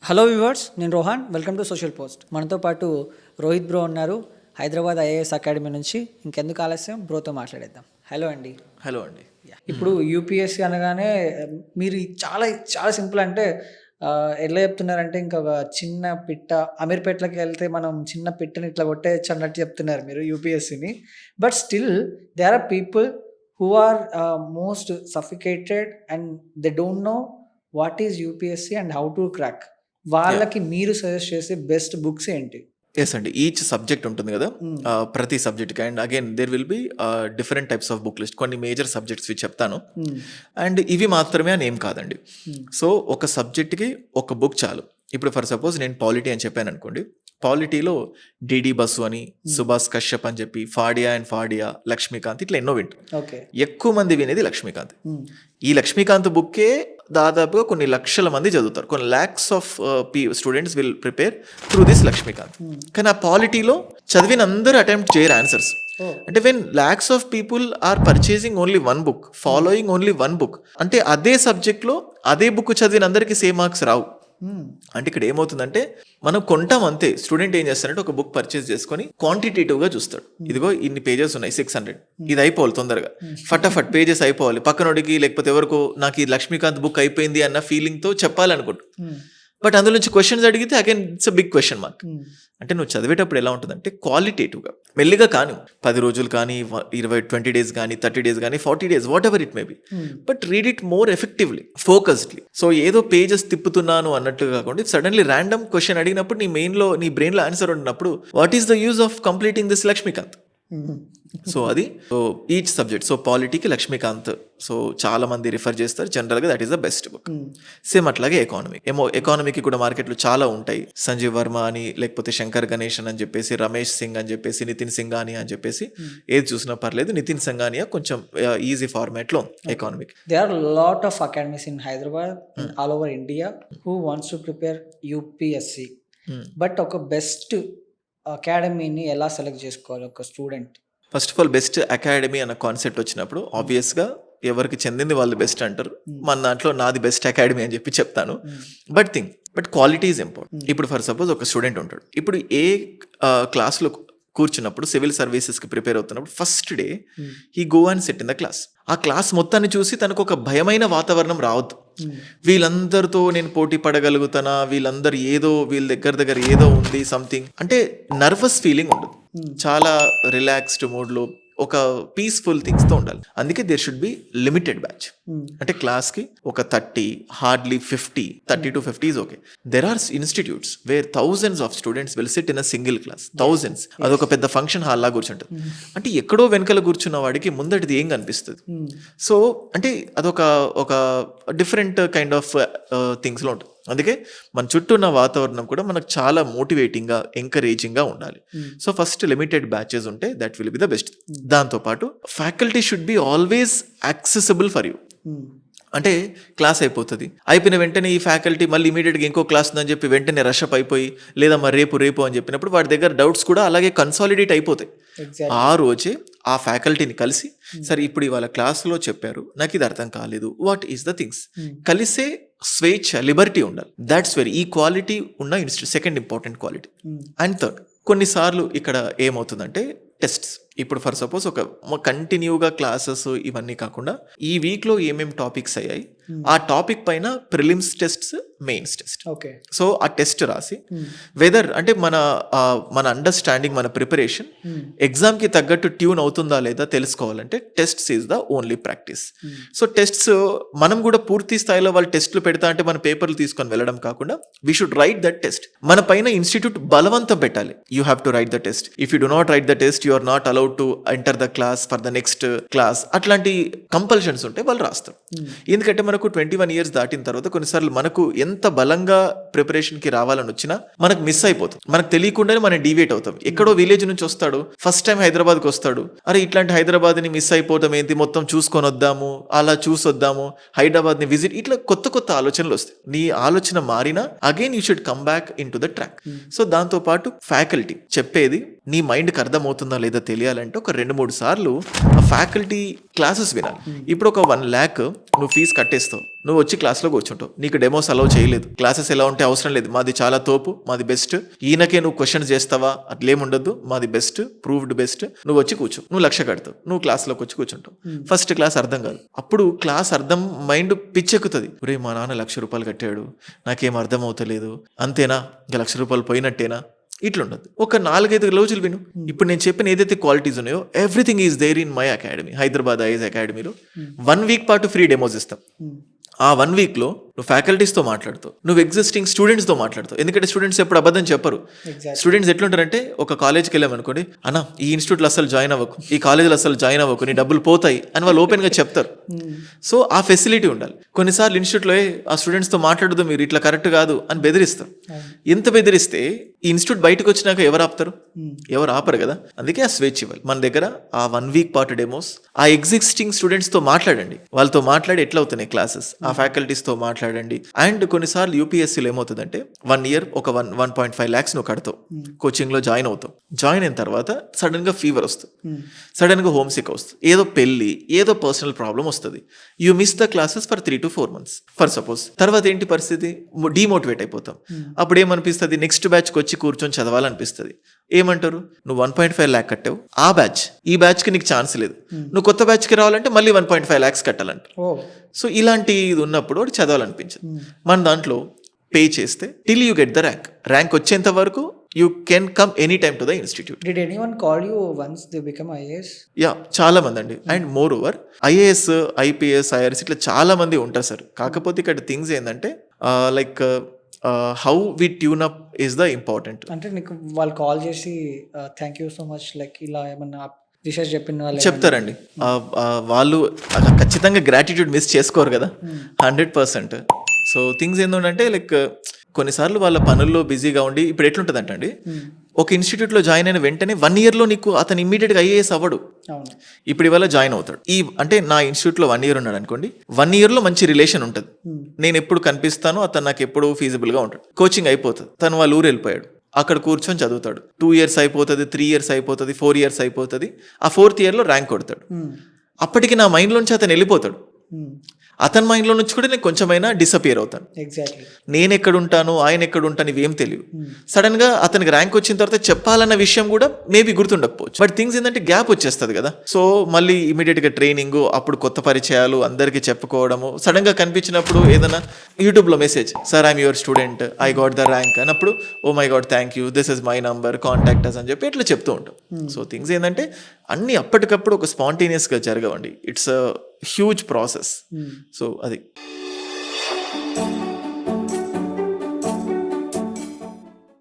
Hello viewers, నేను Rohan. Welcome to social post. మనతో పాటు రోహిత్ బ్రో ఉన్నారు, హైదరాబాద్ ఐఏఎస్ అకాడమీ నుంచి. ఇంకెందుకు ఆలస్యం, బ్రోతో మాట్లాడేద్దాం. హలో అండి. హలో అండి. ఇప్పుడు యూపీఎస్సీ అనగానే మీరు చాలా చాలా సింపుల్ అంటే ఎలా చెప్తున్నారంటే ఇంకా ఒక చిన్న పిట్ట అమీర్పేటలోకి వెళ్తే మనం చిన్న పిట్టని ఇట్లా కొట్టేయచ్చు అన్నట్టు చెప్తున్నారు మీరు యూపీఎస్సీని. But still they are people who are most sophisticated and they don't know what is UPSC and how to crack. వాళ్ళకి మీరు సజెస్ట్ చేసే బెస్ట్ బుక్స్ ఏంటి? ఎస్ అండి, ఈచ్ సబ్జెక్ట్ ఉంటుంది కదా, ప్రతి సబ్జెక్ట్కి. And again there will be different types of book list. కొన్ని మేజర్ సబ్జెక్ట్స్ చెప్తాను, అండ్ ఇవి మాత్రమే అని ఏం కాదండి. సో ఒక సబ్జెక్ట్కి ఒక బుక్ చాలు. ఇప్పుడు ఫర్ సపోజ్ నేను పాలిటీ అని చెప్పాను అనుకోండి, పాలిటీలో డిడి బసు అని, సుభాష్ కశ్యప్ అని చెప్పి, ఫాడియా, లక్ష్మీకాంత్, ఇట్లా ఎన్నో వింటారు. ఎక్కువ మంది వినేది లక్ష్మీకాంత్. ఈ లక్ష్మీకాంత్ బుక్కే దాదాపుగా కొన్ని లక్షల మంది చదువుతారు. కొన్ని lakhs of students will prepare through this Laxmikanth. కానీ ఆ పాలిటీలో చదివిన అందరూ అటెంప్ట్ చేయరు ఆన్సర్స్. అంటే when lakhs of people are purchasing only one book, following only one book, అంటే అదే సబ్జెక్ట్లో అదే బుక్ చదివిన అందరికీ సేమ్ మార్క్స్ రావు. అంటే ఇక్కడ ఏమవుతుందంటే మనం కొంటాం అంతే. స్టూడెంట్ ఏం చేస్తారంటే ఒక బుక్ పర్చేస్ చేసుకొని క్వాంటిటేటివ్ గా చూస్తాడు. ఇదిగో ఇన్ని పేజెస్ ఉన్నాయి, 600, ఇది అయిపోవాలి తొందరగా, ఫటాఫట్ పేజెస్ అయిపోవాలి, పక్కనోడికి లేకపోతే ఎవరికో నాకు ఈ లక్ష్మీకాంత్ బుక్ అయిపోయింది అన్న ఫీలింగ్ తో చెప్పాలనుకుంటు. బట్ అందులో నుంచి క్వశ్చన్స్ అడిగితే again it's big question mark. అంటే నువ్వు చదివేటప్పుడు ఎలా ఉంటుందంటే క్వాలిటేటివ్గా మెల్లిగా కానీ 10 రోజులు కానీ 20 days కానీ 30 days కానీ 40 days, whatever it may be, but read it more effectively, focusedly. So ఏదో పేజెస్ తిప్పుతున్నాను అన్నట్టు కాకుండా సడన్లీ ర్యాండమ్ క్వశ్చన్ అడిగినప్పుడు నీ బ్రెయిన్లో ఆన్సర్ ఉన్నప్పుడు what is the use of completing this Laxmikanth. So అది ఈచ్ సబ్జెక్ట్. సో పాలిటీకి లక్ష్మీకాంత్ సో చాలా మంది రిఫర్ చేస్తారు జనరల్గా, that is the best book. Same అట్లాగే ఎకానమీకి కూడా మార్కెట్లు చాలా ఉంటాయి. సంజీవ్ వర్మ అని, లేకపోతే శంకర్ గణేశన్ అని చెప్పేసి, రమేష్ సింగ్ అని చెప్పేసి, నితిన్ సింఘానియా అని చెప్పేసి, ఏది చూసినా పర్లేదు. నితిన్ సింఘానియా కొంచెం ఈజీ ఫార్మాట్ లో economy. There are a lot of academies in Hyderabad, all over India, who wants to prepare UPSC. But ఒక బెస్ట్ అకాడమీని ఎలా సెలెక్ట్ చేసుకోవాలి ఒక student? First of all best academy అన్న కాన్సెప్ట్ వచ్చినప్పుడు ఆబ్వియస్గా ఎవరికి చెందింది వాళ్ళు బెస్ట్ అంటారు. మన దాంట్లో నాది బెస్ట్ అకాడమీ అని చెప్పి చెప్తాను. But quality is important. ఇప్పుడు ఫర్ సపోజ్ ఒక స్టూడెంట్ ఉంటాడు, ఇప్పుడు ఏ క్లాస్లో కూర్చున్నప్పుడు సివిల్ సర్వీసెస్కి ప్రిపేర్ అవుతున్నప్పుడు first day he go and set in the class. ఆ క్లాస్ మొత్తాన్ని చూసి తనకు ఒక భయమైన వాతావరణం రావద్దు. వీళ్ళందరితో నేను పోటీ పడగలుగుతానా, వీళ్ళ దగ్గర ఏదో ఉంది సంథింగ్ అంటే నర్వస్ ఫీలింగ్ ఉండదు. చాలా రిలాక్స్డ్ మూడ్లో ఒక పీస్ఫుల్ థింగ్స్తో ఉండాలి. అందుకే there should be limited batch. అంటే క్లాస్కి ఒక 30, hardly 30 to 50 is okay. There are institutes where thousands of students will sit in a single class. Thousands. అదొక పెద్ద ఫంక్షన్ హాల్ లా కూర్చుంటుంది. అంటే ఎక్కడో వెనకాల కూర్చున్న వాడికి ముందటిది ఏం కనిపిస్తుంది. సో అంటే అదొక డిఫరెంట్ కైండ్ ఆఫ్ థింగ్స్లో ఉంటుంది. అందుకే మన చుట్టూ ఉన్న వాతావరణం కూడా మనకు చాలా మోటివేటింగ్గా, ఎంకరేజింగ్గా ఉండాలి. సో ఫస్ట్ లిమిటెడ్ బ్యాచెస్ ఉంటే that will be the best. దాంతోపాటు faculty should be always accessible for you. అంటే క్లాస్ అయిపోయిన వెంటనే ఈ ఫ్యాకల్టీ మళ్ళీ ఇమీడియట్గా ఇంకో క్లాస్ ఉందని చెప్పి వెంటనే రషప్ అయిపోయి, లేదా మరి రేపు అని చెప్పినప్పుడు వాడి దగ్గర డౌట్స్ కూడా అలాగే కన్సాలిడేట్ అయిపోతాయి. ఆ రోజే ఆ ఫ్యాకల్టీని కలిసి, సరే ఇప్పుడు ఇవాళ క్లాస్లో చెప్పారు, నాకు ఇది అర్థం కాలేదు, వాట్ ఈస్ ద థింగ్స్, కలిసే స్వేచ్ఛ, లిబర్టీ ఉండాలి. దాట్స్ వెరీ ఈ క్వాలిటీ ఉన్న institute second important quality. And third, కొన్నిసార్లు ఇక్కడ ఏమవుతుందంటే టెస్ట్స్. ఇప్పుడు ఫర్ సపోజ్ ఒక కంటిన్యూగా క్లాసెస్ ఇవన్నీ కాకుండా ఈ వీక్లో ఏమేమి టాపిక్స్ అయ్యాయి, ఆ టాపిక్ పైన prelims tests, mains test. So ఆ టెస్ట్ రాసి వెదర్ అంటే మన అండర్స్టాండింగ్, మన ప్రిపరేషన్ ఎగ్జామ్కి తగ్గట్టు ట్యూన్ అవుతుందా లేదా తెలుసుకోవాలంటే tests is the only practice. So tests మనం కూడా పూర్తి స్థాయిలో వాళ్ళు టెస్ట్లు పెడతా అంటే మన పేపర్లు తీసుకొని వెళ్ళడం కాకుండా we should write that test. మన పైన ఇన్స్టిట్యూట్ బలవంతం పెట్టాలి, you have to write the test. If you do not write the test, you are not allowed to enter the class for the next class. అట్లాంటి compulsions ఉంటే వాళ్ళు రాస్తారు. ఎందుకంటే మనకు 21 years దాటిన తర్వాత కొన్నిసార్లు మనకు ఎంత బలంగా ప్రిపరేషన్కి రావాలని వచ్చినా మనకు మిస్ అయిపోతుంది. మనకు తెలియకుండానే మనం డీవియేట్ అవుతాం. ఎక్కడో విలేజ్ నుంచి వస్తాడు, ఫస్ట్ టైం హైదరాబాద్కి వస్తాడు, అరే ఇట్లాంటి హైదరాబాద్ని మిస్ అయిపోతాం ఏంటి, మొత్తం చూసుకొని వద్దాము, అలా చూసొద్దాము, హైదరాబాద్ని విజిట్, ఇట్లా కొత్త ఆలోచనలు వస్తాయి. నీ ఆలోచన మారినా again you should come back in to the track. So దాంతోపాటు ఫ్యాకల్టీ చెప్పేది నీ మైండ్కి అర్థమవుతుందా లేదా తెలియాలంటే ఒక 2-3 సార్లు ఆ ఫ్యాకల్టీ క్లాసెస్ వినాలి. ఇప్పుడు ఒక 1 lakh నువ్వు ఫీజు కట్టేస్తావు, నువ్వు వచ్చి క్లాస్లో కూర్చుంటావు, నీకు డెమోస్ అలౌ చేయలేదు, క్లాసెస్ ఎలా ఉంటే అవసరం లేదు, మాది చాలా తోపు, మాది బెస్ట్, ఈయనకే నువ్వు క్వశ్చన్స్ చేస్తావా అట్లేముండదు, మాది బెస్ట్, ప్రూవ్డ్ బెస్ట్, నువ్వు వచ్చి కూర్చో, నువ్వు 1,00,000 కడతావు, నువ్వు క్లాస్లోకి వచ్చి కూర్చుంటావు. ఫస్ట్ క్లాస్ అర్థం కాదు, అప్పుడు క్లాస్ అర్థం మైండ్ పిచ్చెక్కుతుంది, ఒరే మా నాన్న 1,00,000 రూపాయలు కట్టాడు, నాకేం అర్థం అవుతలేదు, అంతేనా ఇంకా 1,00,000 రూపాయలు పోయినట్టేనా, ఇట్లుండదు. ఒక 4-5 రోజులు విను. ఇప్పుడు నేను చెప్పిన ఏదైతే క్వాలిటీస్ ఉన్నాయో everything is there in my academy, Hyderabad IAS అకాడమీలో. 1 వీక్ పాటు ఫ్రీ డెమోస్ ఇస్తాం. ఆ 1 వీక్లో నువ్వు ఫ్యాకల్టీస్తో మాట్లాడుతావు, నువ్వు ఎగ్జిస్టింగ్ స్టూడెంట్స్తో మాట్లాడుతావు. ఎందుకంటే స్టూడెంట్స్ ఎప్పుడు అబద్ధం చెప్పరు. స్టూడెంట్స్ ఎట్లుంటారంటే, ఒక కాలేజ్కి వెళ్ళామనుకోండి, అన్న ఈ ఇన్స్టిట్యూట్లో అసలు జాయిన్ అవ్వకు, ఈ కాలేజీలో అసలు జాయిన్ అవ్వకు, నీ డబ్బులు పోతాయి అని వాళ్ళు ఓపెన్గా చెప్తారు. సో ఆ ఫెసిలిటీ ఉండాలి. కొన్నిసార్లు ఇన్స్టిట్యూట్లో ఆ స్టూడెంట్స్తో మాట్లాడదు, మీరు ఇట్లా కరెక్ట్ కాదు అని బెదిరిస్తారు. ఎంత బెదిరిస్తే ఈ ఇన్స్టిట్యూట్ బయటకు వచ్చినాక ఎవరు ఆపుతారు? ఎవరు ఆపరు కదా. అందుకే ఆ స్వేచ్ఛ ఇవ్వాలి. మన దగ్గర ఆ 1 వీక్ పాటు డెమోస్, ఆ ఎగ్జిస్టింగ్ స్టూడెంట్స్తో మాట్లాడండి, వాళ్ళతో మాట్లాడి ఎట్లా అవుతున్నాయి క్లాసెస్, ఆ ఫ్యాకల్టీస్తో మాట్లాడండి. అండ్ కొన్నిసార్లు యూపీఎస్సీలో ఏమవుతుందంటే 1 year ఒక 1.5 lakhs నువ్వు కడతావు, కోచింగ్లో జాయిన్ అవుతావు. జాయిన్ అయిన తర్వాత సడన్గా ఫీవర్ వస్తుంది, సడన్గా హోమ్ సిక్ వస్తుంది, ఏదో పెళ్ళి, ఏదో పర్సనల్ ప్రాబ్లం వస్తుంది, you miss the classes for 3 to 4 months for suppose. తర్వాత ఏంటి పరిస్థితి? డిమోటివేట్ అయిపోతాం. అప్పుడు ఏమనిపిస్తుంది? నెక్స్ట్ బ్యాచ్కి వచ్చి కూర్చొని చదవాలనిపిస్తుంది. ఏమంటారు? నువ్వు 1.5 lakh కట్టావు, ఆ బ్యాచ్ ఈ బ్యాచ్కి నీకు ఛాన్స్ లేదు, నువ్వు కొత్త బ్యాచ్కి రావాలంటే మళ్ళీ 1.5 lakhs కట్టాలంట. సో ఇలాంటి ఇది ఉన్నప్పుడు వాడు చదవాలనిపించదు. మన దాంట్లో పే చేస్తే till you get the rank వచ్చేంత వరకు you can come any time to the institute. Did anyone call you once they become IAS? Yeah, చాలా మంది అండి. And moreover IAS, IPS, IRS ఇట్లా చాలా మంది ఉంటారు సార్. కాకపోతే ఇక్కడ థింగ్స్ ఏంటంటే like how we tune up is the important. అంటే నీకు వాళ్ళు కాల్ చేసి thank you so much like ఇలా ఏమన్నా రిసెర్చ్ చెప్పిన వాళ్ళు చెప్తారండి. వాళ్ళు ఖచ్చితంగా గ్రాటిట్యూడ్ మిస్ చేసుకోరు కదా, 100%. సో థింగ్స్ ఏంటంటే లైక్ కొన్నిసార్లు వాళ్ళ పనుల్లో బిజీగా ఉండి, ఇప్పుడు ఎట్లుంటుందంట అండి, ఒక ఇన్స్టిట్యూట్లో జాయిన్ అయిన వెంటనే 1 yearలో నీకు అతను ఇమ్మీడియట్గా ఐఏఎస్ అవ్వడు. ఇప్పుడు ఇవాళ జాయిన్ అవుతాడు. అంటే నా ఇన్స్టిట్యూట్లో 1 year ఉన్నాడు అనుకోండి, 1 yearలో మంచి రిలేషన్ ఉంటుంది, నేను ఎప్పుడు కనిపిస్తాను, అతను నాకు ఎప్పుడు ఫీజిబుల్గా ఉంటాడు. కోచింగ్ అయిపోతుంది, తను వాళ్ళ ఊరు వెళ్ళిపోయాడు, అక్కడ కూర్చొని చదువుతాడు. 2 years అయిపోతుంది, 3 years అయిపోతుంది, 4 years అయిపోతుంది. ఆ 4th yearలో ర్యాంక్ కొడతాడు. అప్పటికి నా మైండ్లోంచి అతను వెళ్ళిపోతాడు. అతని మైండ్లో నుంచి కూడా నేను కొంచెమైనా డిసపియర్ అవుతాను. ఎగ్జాక్ట్లీ నేను ఎక్కడుంటాను, ఆయన ఎక్కడుంటాను ఇవేం తెలియదు. సడన్గా అతనికి ర్యాంక్ వచ్చిన తర్వాత చెప్పాలన్న విషయం కూడా మేబీ గుర్తుండకపోవచ్చు. బట్ థింగ్స్ ఏంటంటే గ్యాప్ వచ్చేస్తుంది కదా. సో మళ్ళీ ఇమీడియట్గా ట్రైనింగ్, అప్పుడు కొత్త పరిచయాలు, అందరికీ చెప్పుకోవడము, సడన్గా కనిపించినప్పుడు ఏదైనా యూట్యూబ్లో message, sir I'm your student, I got the rank అన్నప్పుడు, oh my god thank you, this is my number, contact us అని చెప్పి ఇట్లా చెప్తూ ఉంటాం. సో థింగ్స్ ఏంటంటే అన్నీ అప్పటికప్పుడు ఒక స్పాంటేనియస్గా జరగవండి. It's a huge process. So అది